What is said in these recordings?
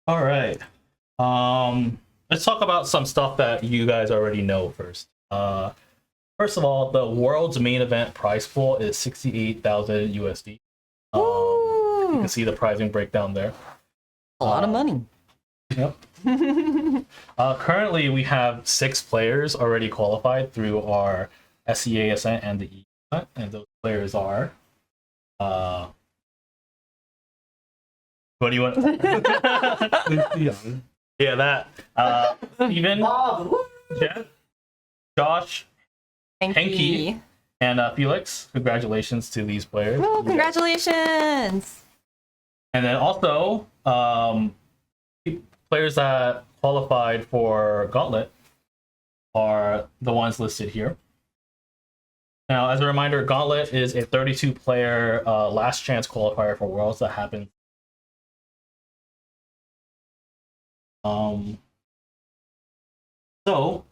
All right. Let's talk about some stuff that you guys already know first. First of all, the world's main event prize pool is 68,000 USD. You can see the pricing breakdown there. A lot of money. Yep. Currently, we have 6 players already qualified through our SEA Ascent and the E Ascent, and those players are. What do you want? Yeah, that. Steven, Jeff, Josh, Hanky, and Felix. Congratulations to these players. Woo, congratulations! And then also, players that qualified for Gauntlet are the ones listed here. Now, as a reminder, Gauntlet is a 32-player last chance qualifier for Worlds that happened. So,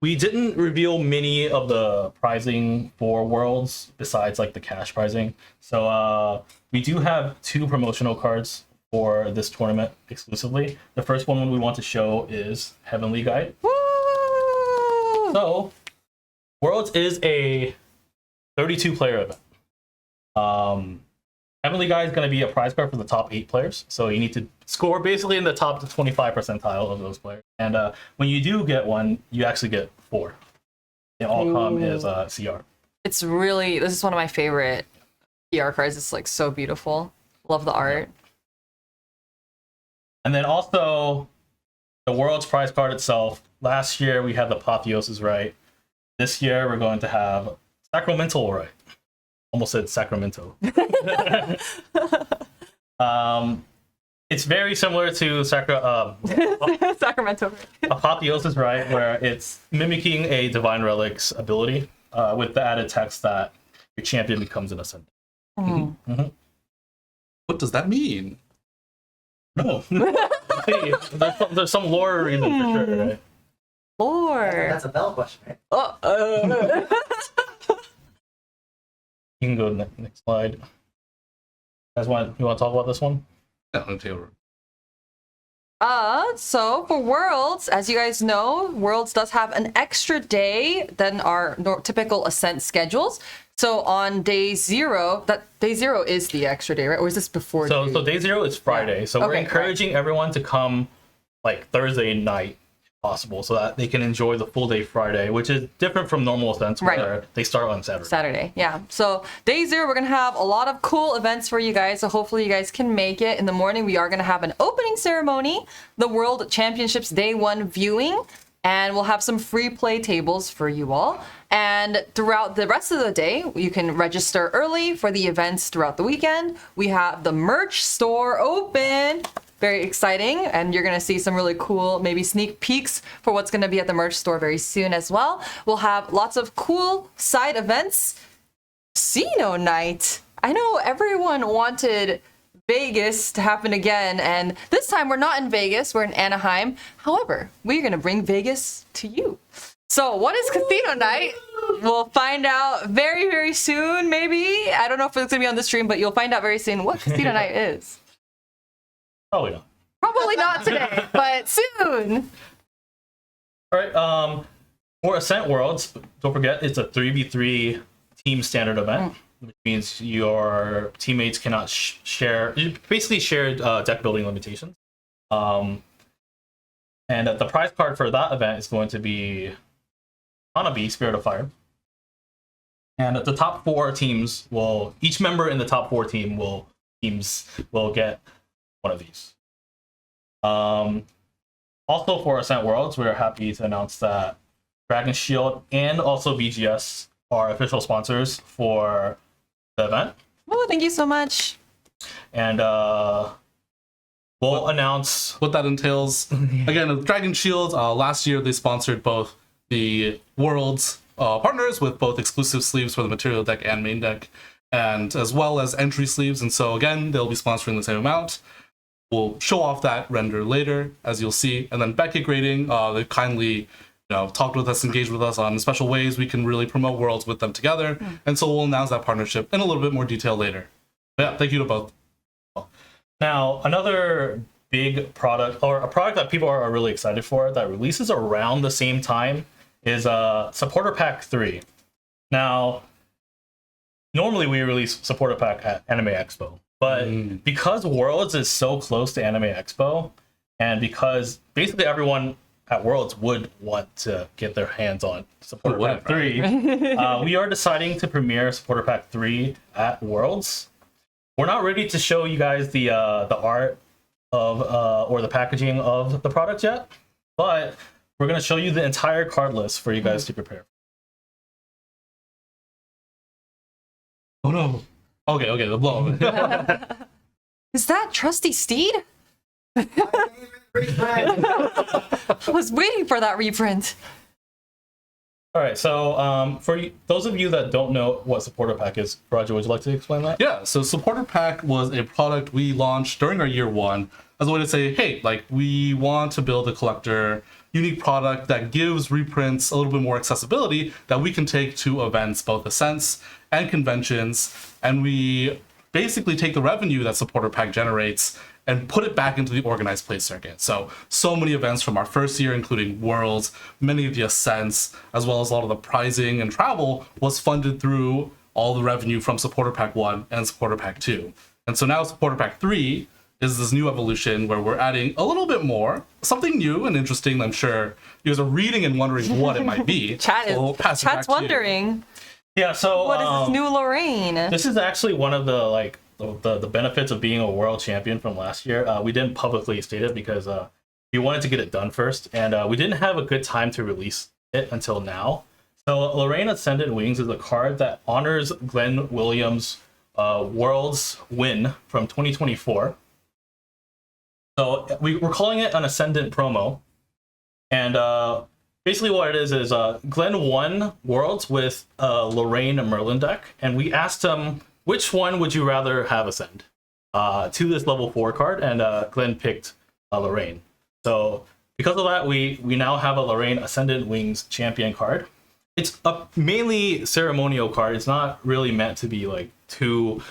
we didn't reveal many of the pricing for Worlds besides like the cash pricing. So, we do have 2 promotional cards for this tournament exclusively. The first one we want to show is Heavenly Guide. Woo! So, Worlds is a 32-player event. Heavenly Guide is going to be a prize card for the top 8 players. So you need to score basically in the top 25 percentile of those players. And when you do get one, you actually get 4. They all come as CR. It's really, this is one of my favorite PR cards. It's like so beautiful. Love the art. And then also the World's prize card itself. Last year we had the Apotheosis Right. This year we're going to have Sacramental Right. Almost said Sacramento. It's very similar to Sacramento. Apotheosis Right, where it's mimicking a Divine Relic's ability with the added text that your champion becomes an Ascendant. What does that mean? No. there's some lore reason for sure, right? Lore. That's a Bell question, right? You can go to the next slide. You want to talk about this one? Yeah, I'm Taylor. So for Worlds, as you guys know, Worlds does have an extra day than our typical Ascent schedules. So on day 0, that day 0 is the extra day, right? Or is this before? So day 0 is Friday. So we're encouraging everyone to come like Thursday night if possible, so that they can enjoy the full day Friday, which is different from normal events where they start on Saturday. Yeah. So day 0, we're gonna have a lot of cool events for you guys. So hopefully you guys can make it. In the morning, we are gonna have an opening ceremony, the World Championships Day 1 viewing, and we'll have some free play tables for you all. And throughout the rest of the day, you can register early for the events throughout the weekend. We have the merch store open. Very exciting, and you're gonna see some really cool, maybe sneak peeks for what's gonna be at the merch store very soon as well. We'll have lots of cool side events. Casino night. I know everyone wanted Vegas to happen again, and this time we're not in Vegas, we're in Anaheim. However, we're gonna bring Vegas to you. So what is Casino night? We'll find out very, very soon, maybe. I don't know if it's gonna be on the stream, but you'll find out very soon what Casino night is. Probably not. Probably not today, but soon. All right. For Ascent Worlds, don't forget it's a 3v3 team standard event, which means your teammates cannot share. You basically share deck building limitations. And the prize card for that event is going to be Hanabi, Spirit of Fire. And the top 4 teams will, each member in the top 4 teams will get one of these. Also for Ascent Worlds, we're happy to announce that Dragon Shield and also BGS are official sponsors for the event. Oh, thank you so much. And we'll announce what that entails. Again, with Dragon Shield, last year they sponsored both the World's partners with both exclusive sleeves for the material deck and main deck, and as well as entry sleeves. And so again, they'll be sponsoring the same amount. We'll show off that render later, as you'll see. And then Beckett Grading, they've kindly talked with us, engaged with us on special ways we can really promote Worlds with them together. And so we'll announce that partnership in a little bit more detail later. But yeah, thank you to both. Now, another big product, or a product that people are really excited for, that releases around the same time, is Supporter Pack 3. Now, normally we release Supporter Pack at Anime Expo, but because Worlds is so close to Anime Expo, and because basically everyone at Worlds would want to get their hands on Supporter Pack 3, we are deciding to premiere Supporter Pack 3 at Worlds. We're not ready to show you guys the art of or the packaging of the product yet, but we're going to show you the entire card list for you guys to prepare. Oh no. Okay, the blow. Is that Trusty Steed? I was waiting for that reprint. All right, so for those of you that don't know what Supporter Pack is, Roger, would you like to explain that? Yeah, so Supporter Pack was a product we launched during our year one as a way to say, hey, like, we want to build a collector unique product that gives reprints a little bit more accessibility that we can take to events, both Ascents and conventions, and we basically take the revenue that Supporter Pack generates and put it back into the organized play circuit. So many events from our first year, including Worlds, many of the Ascents, as well as a lot of the prizing and travel was funded through all the revenue from Supporter Pack 1 and Supporter Pack 2. And so now Supporter Pack 3 is this new evolution where we're adding a little bit more, something new and interesting. I'm sure you guys are reading and wondering what it might be. Chat's wondering. Yeah, so what is this new Lorraine? This is actually one of the the benefits of being a world champion from last year. We didn't publicly state it because we wanted to get it done first, and we didn't have a good time to release it until now. So Lorraine Ascendant Wings is a card that honors Glenn Williams' Worlds win from 2024. So we're calling it an Ascendant promo, and basically what it is Glenn won Worlds with a Lorraine Merlin deck, and we asked him, which one would you rather have ascend to this level 4 card, and Glenn picked Lorraine. So because of that, we now have a Lorraine Ascendant Wings champion card. It's a mainly ceremonial card. It's not really meant to be too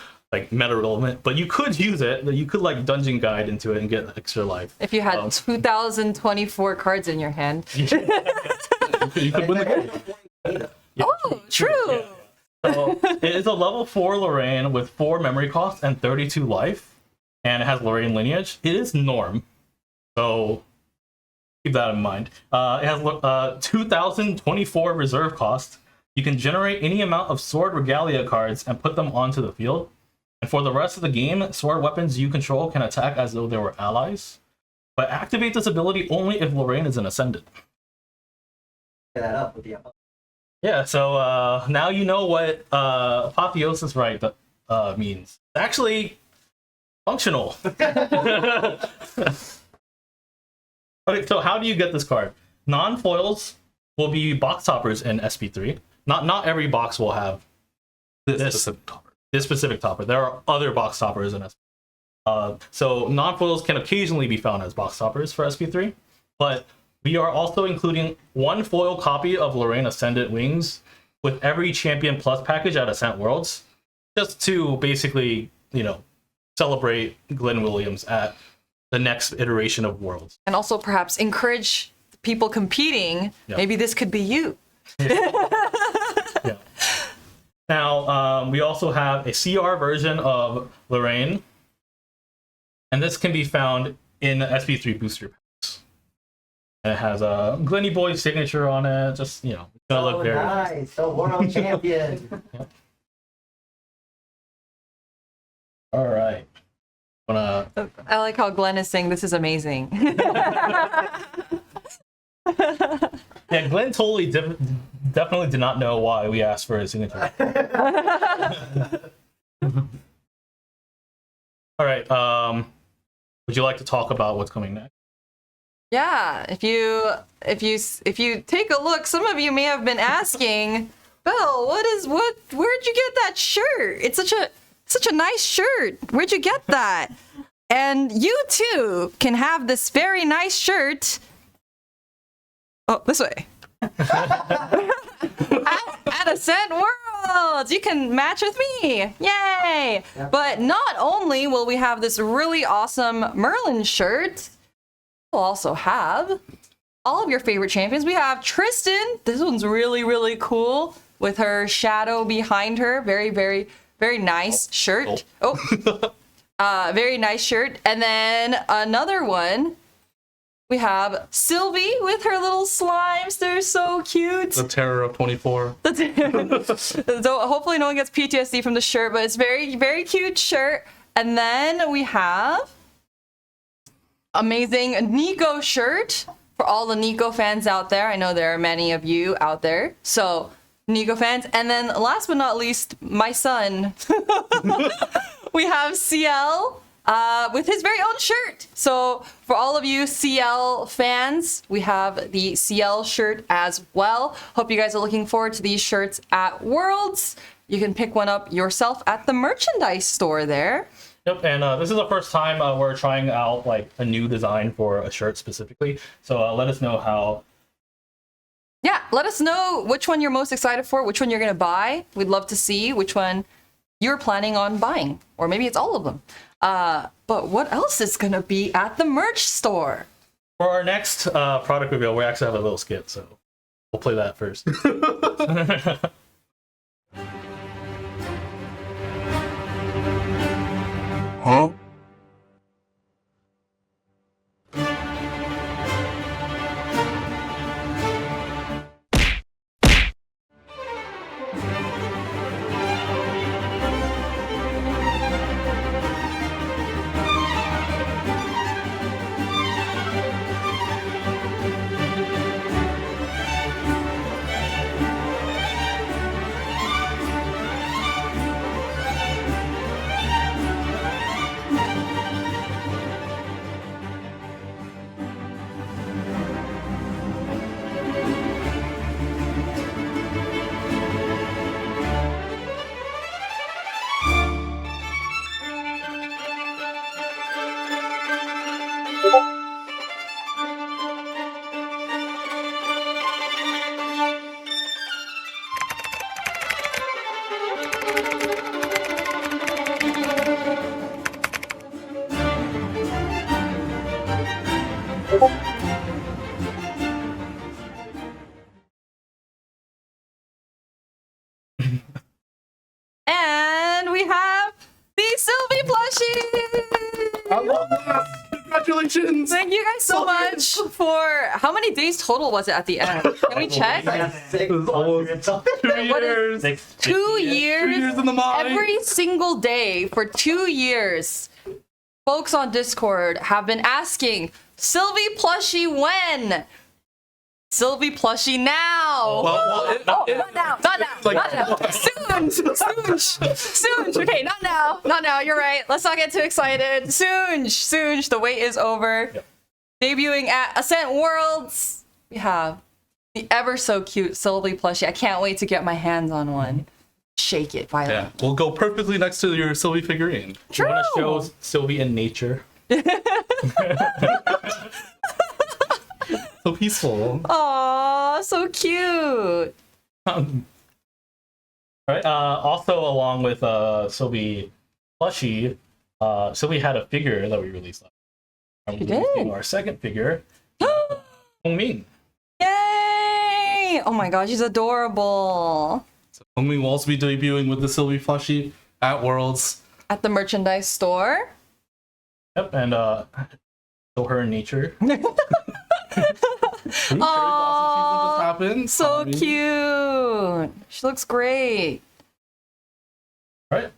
meta relevant, but you could use it. You could dungeon guide into it and get extra life. If you had 2024 cards in your hand. You could win the game. Oh, true. Yeah. So it is a level 4 Lorraine with 4 memory costs and 32 life, and it has Lorraine lineage. It is norm, so keep that in mind. It has 2024 reserve cost. You can generate any amount of Sword Regalia cards and put them onto the field. And for the rest of the game, sword weapons you control can attack as though they were allies, but activate this ability only if Lorraine is an Ascendant. That up with the Yeah, so now you know what Apotheosis Rite means. It's actually functional. Okay, so how do you get this card? Non-foils will be box toppers in SP3. Not every box will have this specific topper. There are other box toppers in SP3. So non-foils can occasionally be found as box toppers for SP3, but we are also including 1 foil copy of Lorraine Ascendant Wings with every Champion Plus package at Ascent Worlds, just to basically, celebrate Glenn Williams at the next iteration of Worlds. And also perhaps encourage people competing. Yeah. Maybe this could be you. Yeah. Now, we also have a CR version of Lorraine, and this can be found in the SP3 booster packs. And it has a Glenny Boy signature on it. Just, it's gonna look very nice. So world champion. Yeah. All right. I like how Glenn is saying this is amazing. Yeah, Glenn totally definitely did not know why we asked for his signature. All right. Would you like to talk about what's coming next? Yeah, if you take a look, some of you may have been asking, Belle, where'd you get that shirt? It's such a nice shirt. Where'd you get that? And you too can have this very nice shirt. Oh, this way. at at Ascent Worlds. You can match with me. Yay! Yep. But not only will we have this really awesome Merlin shirt, we'll also have all of your favorite champions. We have Tristan. This one's really, really cool with her shadow behind her. Very, very, very nice shirt. Very nice shirt. And then another one. We have Sylvie with her little slimes. They're so cute. The terror of 24. So hopefully no one gets PTSD from the shirt, but it's very, very cute shirt. And then we have amazing Nico shirt for all the Nico fans out there. I know there are many of you out there. So Nico fans. And then last but not least, my son. We have CL. With his very own shirt. So for all of you CL fans, we have the CL shirt as well. Hope you guys are looking forward to these shirts at Worlds. You can pick one up yourself at the merchandise store there. Yep, and this is the first time we're trying out like a new design for a shirt specifically. So let us know how. Yeah, let us know which one you're most excited for, which one you're going to buy. We'd love to see which one you're planning on buying, or maybe it's all of them. But what else is gonna be at the merch store? For our next product reveal, we actually have a little skit, so we'll play that first. Huh? And we have the Sylvie plushie. I love that. Congratulations. Thank you guys so much for how many days total was it at the end? Can we check? It was almost 2 years. 2 years. 2 years in the mine. Every single day for 2 years, folks on Discord have been asking, Sylvie plushie when? Sylvie plushie now. Well, Not now. Not now. Soon. Okay, not now. Not now. You're right. Let's not get too excited. Soon. The wait is over. Yep. Debuting at Ascent Worlds, we have the ever so cute Sylvie plushie. I can't wait to get my hands on one. Shake it violently. yeah, we'll go perfectly next to your Sylvie figurine. You want to show Sylvie in nature? So peaceful. Aw, so cute. Right. Also, along with Sylvie plushie, Sylvie had a figure that we released. She did. Our second figure, Hongming. Yay! Oh my gosh, she's adorable. Hongming will also be debuting with the Sylvie plushie at Worlds. At the merchandise store. Yep, and show her in nature. Cherry blossom season just happened. So cute. She looks great. Right.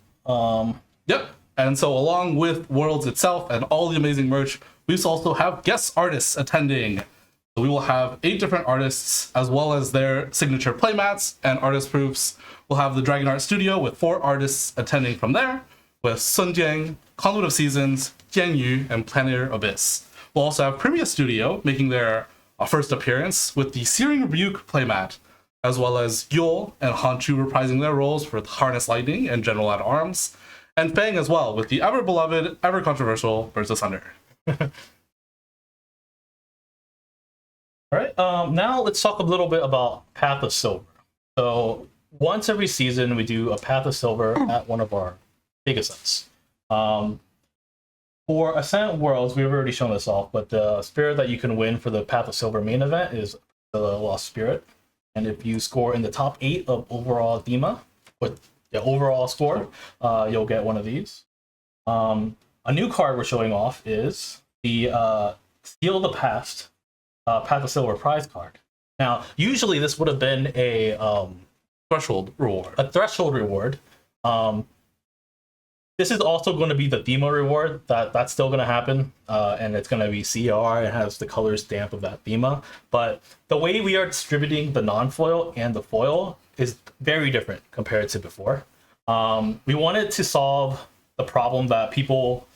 Yep. And so along with Worlds itself and all the amazing merch, we also have guest artists attending. So we will have 8 different artists as well as their signature playmats and artist proofs. We'll have the Dragon Art Studio with 4 artists attending from there, with Sun Jiang, Conduit of Seasons, Jian Yu, and Planar Abyss. We'll also have Previous Studio making their first appearance with the Searing Rebuke playmat, as well as Yul and Hanchu reprising their roles for Harness Lightning and General at Arms, and Fang as well with the ever beloved, ever controversial Burst of Thunder. All right. Now let's talk a little bit about Path of Silver. So once every season we do a Path of Silver at one of our big ascents. For Ascent Worlds, we've already shown this off, but the spirit that you can win for the Path of Silver main event is the Lost Spirit. And if you score in the top 8 of overall Thema, with the overall score, you'll get one of these. A new card we're showing off is the Seal of the Past Path of Silver prize card. Now, usually this would have been a Threshold reward. a threshold reward. This is also going to be the Thema reward. That's still going to happen, and it's going to be CR. It has the color stamp of that Thema. But the way we are distributing the non-foil and the foil is very different compared to before. We wanted to solve the problem that people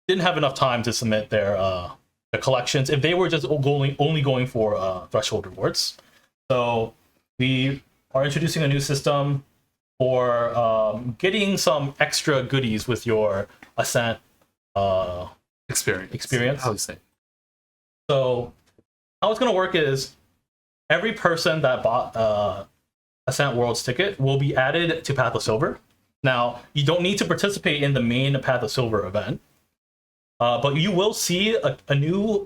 didn't have enough time to submit their collections if they were just only going for threshold rewards. So we are introducing a new system for getting some extra goodies with your Ascent experience. How do you say? So how it's going to work is every person that bought Ascent Worlds ticket will be added to Path of Silver. Now, you don't need to participate in the main Path of Silver event, but you will see a new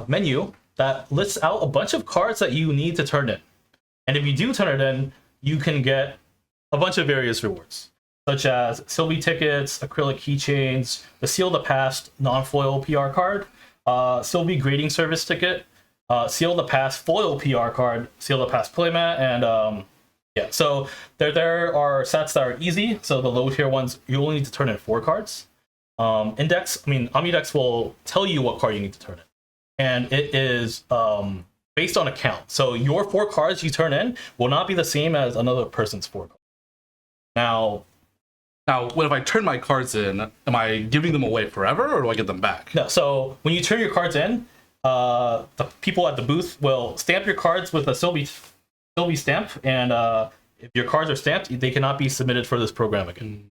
menu that lists out a bunch of cards that you need to turn in. And if you do turn it in, you can get a bunch of various rewards, such as Sylvie tickets, acrylic keychains, the Seal of the Past non-foil PR card, Sylvie grading service ticket, Seal of the Past foil PR card, Seal of the Past playmat, and yeah. So there are sets that are easy. So the low tier ones, you only need to turn in 4 cards. Omnidex will tell you what card you need to turn in, and it is based on a count. So your 4 cards you turn in will not be the same as another person's 4 cards. Now, what if I turn my cards in? Am I giving them away forever, or do I get them back? no. So when you turn your cards in, the people at the booth will stamp your cards with a Sylvie stamp, and if your cards are stamped, they cannot be submitted for this program again.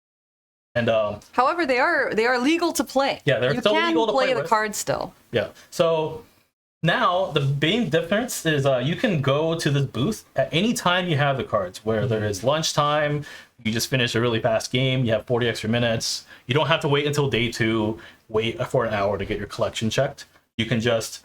And However, they are legal to play. Yeah, they're you still can legal to play the with. cards still. yeah, so now the main difference is you can go to this booth at any time you have the cards, where there is lunchtime, you just finished a really fast game, you have 40 extra minutes, you don't have to wait until day 2, wait for an hour to get your collection checked. You can just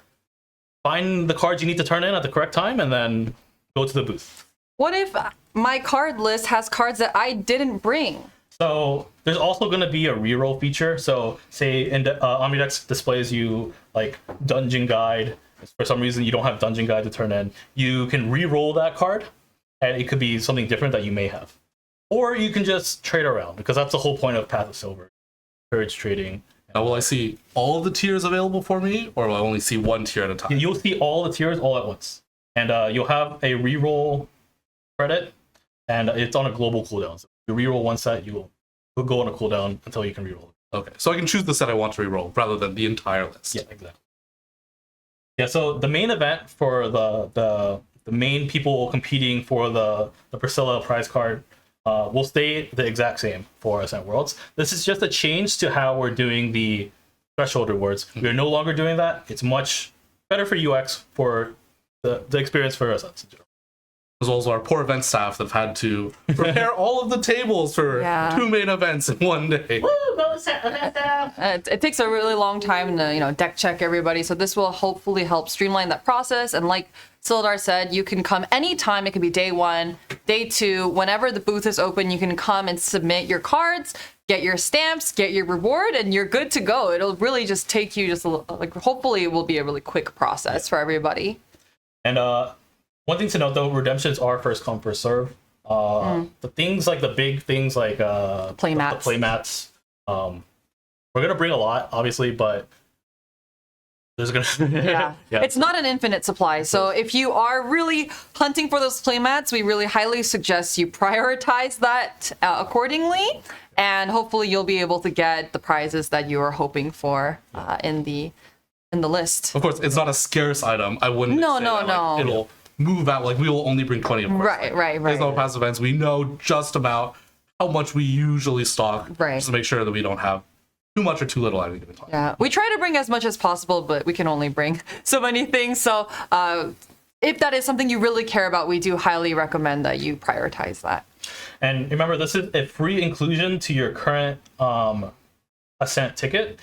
find the cards you need to turn in at the correct time and then go to the booth. What if my card list has cards that I didn't bring? So there's also going to be a reroll feature. So say Omnidex displays you like Dungeon Guide. For some reason you don't have Dungeon Guide to turn in. You can reroll that card, and it could be something different that you may have. Or you can just trade around, because that's the whole point of Path of Silver. Encourage trading. Now, will I see all of the tiers available for me, or will I only see one tier at a time? You'll see all the tiers all at once. And you'll have a reroll credit, and it's on a global cooldown. So you reroll one set, you'll go on a cooldown until you can reroll it. Okay, so I can choose the set I want to reroll rather than the entire list. Yeah, exactly. Yeah, so the main event for the main people competing for the Priscilla prize card will stay the exact same for Ascent Worlds. This is just a change to how we're doing the threshold rewards. We're no longer doing that. It's much better for UX, for the experience for Ascent in general. As well as our poor event staff that have had to prepare all of the tables for 2 main events in one day. It takes a really long time to deck check everybody, so this will hopefully help streamline that process. And like Sylidar said, you can come anytime. It could be day 1, day 2, whenever the booth is open. You can come and submit your cards, get your stamps, get your reward, and you're good to go. It'll really just take you hopefully it will be a really quick process for everybody. And one thing to note, though, redemptions are first come, first serve. The things like the big things like playmats. The playmats. We're gonna bring a lot, obviously, but there's gonna It's not an infinite supply. So if you are really hunting for those playmats, we really highly suggest you prioritize that accordingly, and hopefully you'll be able to get the prizes that you are hoping for in the list. Of course, it's not a scarce item. I wouldn't. No. It'll move out. Like, we will only bring 20 of course. Right. There's no past events. We know just about how much we usually stock, Right. just to make sure that we don't have too much or too little at any given time. Yeah, we try to bring as much as possible, but we can only bring so many things. So if that is something you really care about, we do highly recommend that you prioritize that. And remember, this is a free inclusion to your current Ascent ticket.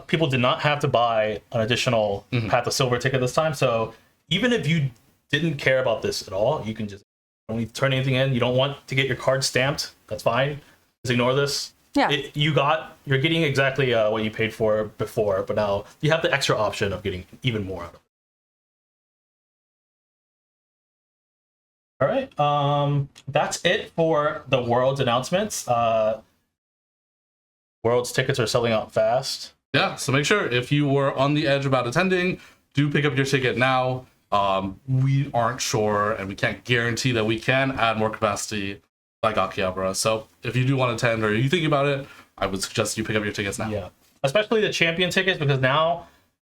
People did not have to buy an additional Path of Silver ticket this time. So even if you didn't care about this at all, you can just don't need to turn anything in. You don't want to get your card stamped. That's fine. Just ignore this. Yeah. You're getting exactly what you paid for before, but now you have the extra option of getting even more out of it. All right. That's it for the Worlds announcements. Worlds tickets are selling out fast. Yeah, so make sure if you were on the edge about attending, do pick up your ticket now. We aren't sure, and we can't guarantee that we can add more capacity like Akihabara. So if you do want to attend or you think about it, I would suggest you pick up your tickets now. Yeah, especially the champion tickets, because now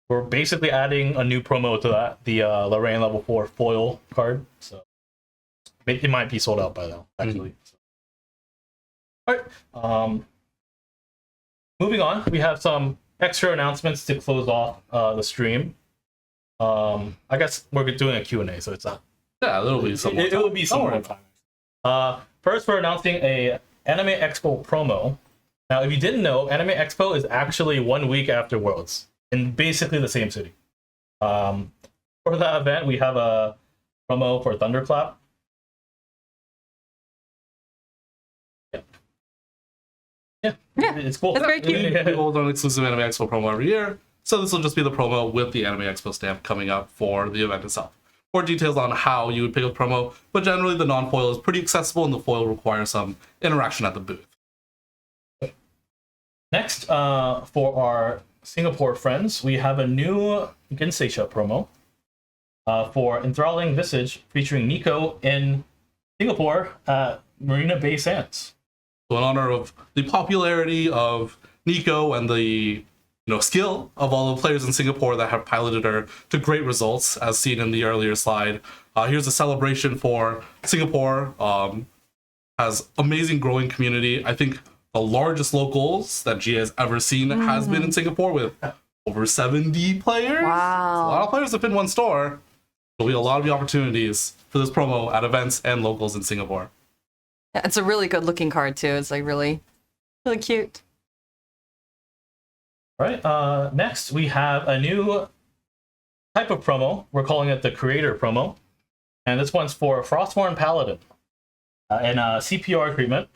we're basically adding a new promo to that, the Lorraine level 4 foil card. So it might be sold out by now, actually. All right. Moving on, we have some extra announcements to close off the stream. I guess we're doing a Q&A, so it's not. Yeah, it'll be some more It will be some more time. First, we're announcing a Anime Expo promo. Now, if you didn't know, Anime Expo is actually 1 week after Worlds in basically the same city. For that event, we have a promo for Thunderclap. Yeah, it's cool. That's very cute. We hold an exclusive Anime Expo promo every year, so this will just be the promo with the Anime Expo stamp coming up for the event itself. More details on how you would pick up promo, but generally the non-foil is pretty accessible and the foil requires some interaction at the booth. Next, For our Singapore friends, we have a new Genseisha promo for Enthralling Visage featuring Nico in Singapore at Marina Bay Sands. So in honor of the popularity of Nico and the skill of all the players in Singapore that have piloted her to great results, as seen in the earlier slide, here's a celebration for Singapore. Has amazing growing community. I think the largest locals that GA has ever seen has been in Singapore with over 70 players. Wow. A lot of players have been one store. There'll be a lot of opportunities for this promo at events and locals in Singapore. Yeah, it's a really good looking card too. It's like really, really cute. All right. Next, we have a new type of promo. We're calling it the Creator promo, and this one's for Frostborn Paladin and CPR treatment.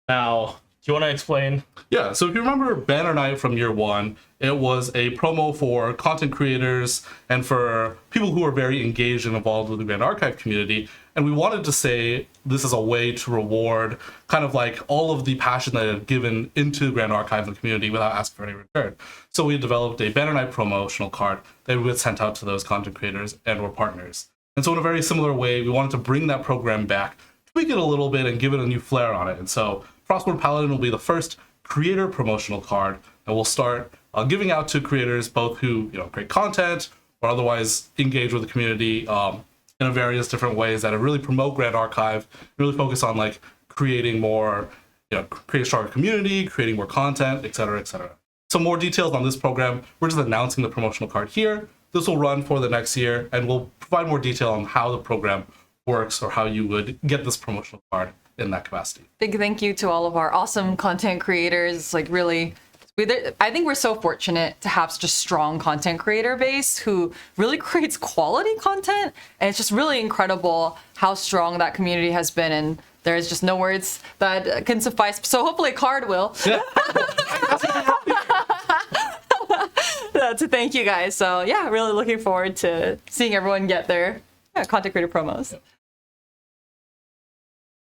Now, do you want to explain? Yeah, so if you remember Banner Night from year one, it was a promo for content creators and for people who are very engaged and involved with the Grand Archive community. And we wanted to say this is a way to reward kind of like all of the passion that had given into the Grand Archive and the community without asking for any return. So we developed a Banner Night promotional card that we would send out to those content creators and or partners. And so in a very similar way, we wanted to bring that program back, tweak it a little bit, and give it a new flair on it. And so Frostborn Paladin will be the first creator promotional card, and we'll start giving out to creators both who create content or otherwise engage with the community in various different ways that really promote Grand Archive, really focus on like creating more, create a stronger community, creating more content, etc., etc. Some more details on this program. We're just announcing the promotional card here. This will run for the next year, and we'll provide more detail on how the program works or how you would get this promotional card in that capacity. Big thank you to all of our awesome content creators. Like really, I think we're so fortunate to have such a strong content creator base who really creates quality content. And it's just really incredible how strong that community has been. And there's just no words that can suffice. So hopefully a card will. Yeah. To thank you guys. So yeah, really looking forward to seeing everyone get their content creator promos.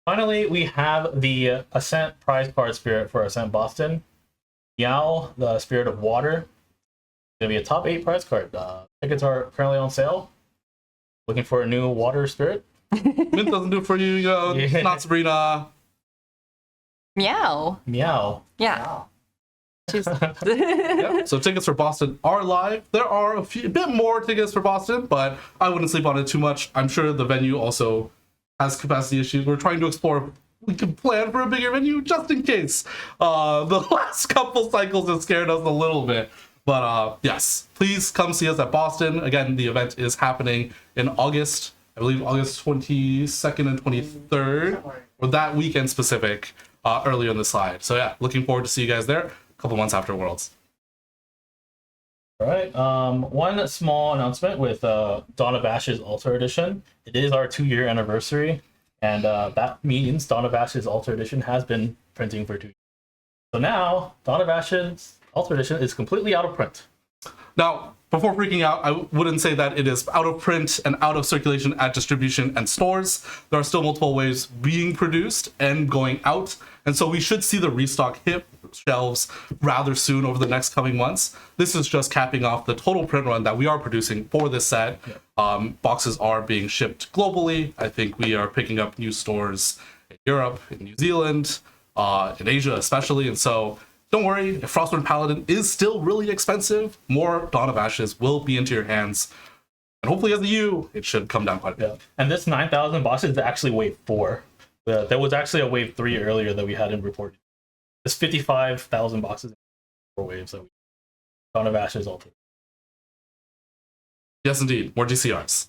Finally, we have the Ascent prize card spirit for Ascent Boston. Meow, the Spirit of Water. It's going to be a top 8 prize card. Tickets are currently on sale. Looking for a new water spirit? Mint doesn't do it for you, Yeah. Not Sabrina. Meow. Meow. Yeah. Wow. Yeah. So tickets for Boston are live. There are a bit more tickets for Boston, but I wouldn't sleep on it too much. I'm sure the venue also has capacity issues. We're trying to explore if we can plan for a bigger venue just in case. The last couple cycles have scared us a little bit, But yes, please come see us at Boston. Again, the event is happening in August. I believe August 22nd and 23rd, or that weekend specific, earlier in the slide. So yeah, looking forward to see you guys there a couple months after Worlds. All right. One small announcement with Dawn of Ashes Altar Edition. It is our 2-year anniversary, and that means Dawn of Ashes Altar Edition has been printing for 2 years. So now, Dawn of Ashes Altar Edition is completely out of print. Now, before freaking out, I wouldn't say that it is out of print and out of circulation at distribution and stores. There are still multiple waves being produced and going out, and so we should see the restock hit shelves rather soon over the next coming months. This is just capping off the total print run that we are producing for this set. Boxes are being shipped globally. I think we are picking up new stores in Europe, in New Zealand, in Asia especially, and so don't worry, if Frostburn Paladin is still really expensive, more Dawn of Ashes will be into your hands. And hopefully as a U, it should come down quite a bit. Yeah. And this 9,000 boxes is actually wave 4. There was actually a wave 3 earlier that we hadn't reported. It's 55,000 boxes in 4 waves that we Dawn of Ashes Altar. Yes, indeed. More DCRs.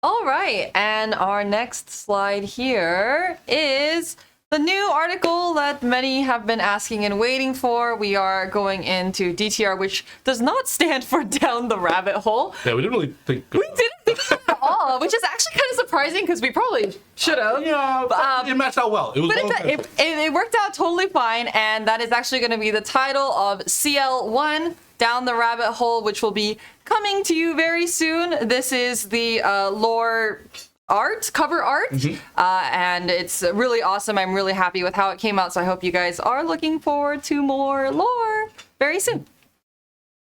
All right, and our next slide here is the new article that many have been asking and waiting for. We are going into DTR, which does not stand for Down the Rabbit Hole. Yeah, we didn't really think. We didn't think that at all, which is actually kind of surprising because we probably should have. Yeah, but it matched out well. It was But it worked out totally fine, and that is actually going to be the title of CL1 Down the Rabbit Hole, which will be coming to you very soon. This is the lore cover art, and it's really awesome. I'm really happy with how it came out, so I hope you guys are looking forward to more lore very soon.